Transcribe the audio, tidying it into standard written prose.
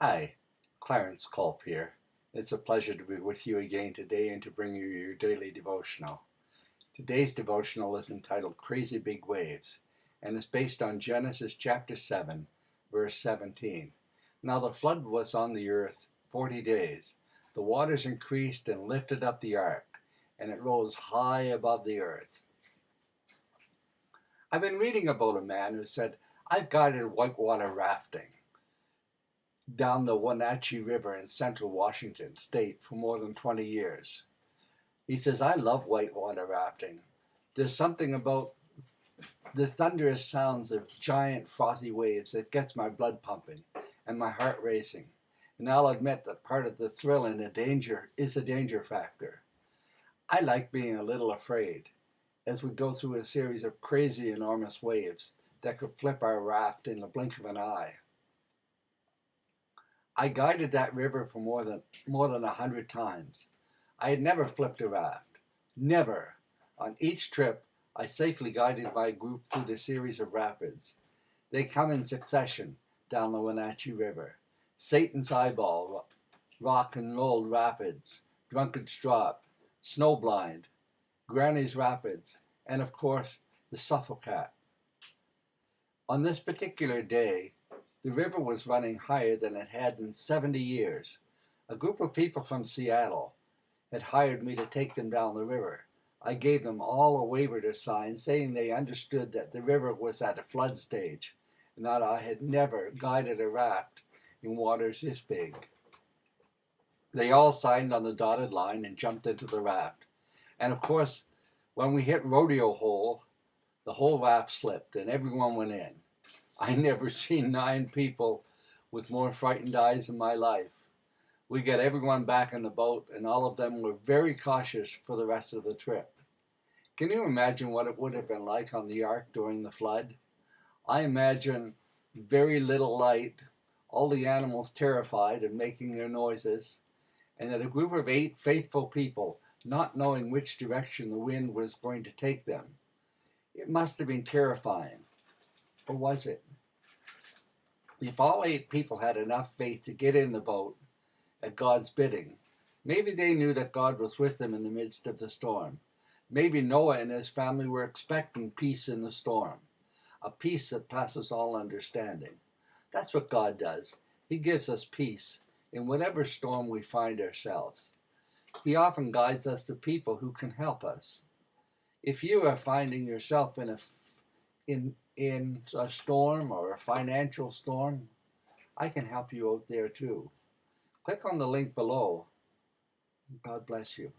Hi, Clarence Culp here. It's a pleasure to be with you again today and to bring you your daily devotional. Today's devotional is entitled Crazy Big Waves and is based on Genesis chapter 7, verse 17. Now the flood was on the earth 40 days. The waters increased and lifted up the ark, and it rose high above the earth. I've been reading about a man who said, I've guided whitewater rafting down the Wenatchee River in central Washington state for more than 20 years. He says, I love whitewater rafting. There's something about the thunderous sounds of giant frothy waves that gets my blood pumping and my heart racing. And I'll admit that part of the thrill and the danger is a danger factor. I like being a little afraid as we go through a series of crazy enormous waves that could flip our raft in the blink of an eye. I guided that river for more than 100 times. I had never flipped a raft. Never. On each trip, I safely guided my group through the series of rapids. They come in succession down the Wenatchee River. Satan's Eyeball, Rock and Roll Rapids, Drunkard's Drop, Snowblind, Granny's Rapids, and of course, the Sufflecat. On this particular day, the river was running higher than it had in 70 years. A group of people from Seattle had hired me to take them down the river. I gave them all a waiver to sign saying they understood that the river was at a flood stage and that I had never guided a raft in waters this big. They all signed on the dotted line and jumped into the raft. And of course, when we hit Rodeo Hole, the whole raft slipped and everyone went in. I never seen 9 people with more frightened eyes in my life. We got everyone back in the boat, and all of them were very cautious for the rest of the trip. Can you imagine what it would have been like on the ark during the flood? I imagine very little light, all the animals terrified and making their noises, and that a group of 8 faithful people not knowing which direction the wind was going to take them. It must have been terrifying. Or was it? If all 8 people had enough faith to get in the boat at God's bidding, maybe they knew that God was with them in the midst of the storm. Maybe Noah and his family were expecting peace in the storm, a peace that passes all understanding. That's what God does. He gives us peace in whatever storm we find ourselves. He often guides us to people who can help us. If you are finding yourself in a storm or a financial storm, I can help you out there too. Click on the link below. God bless you.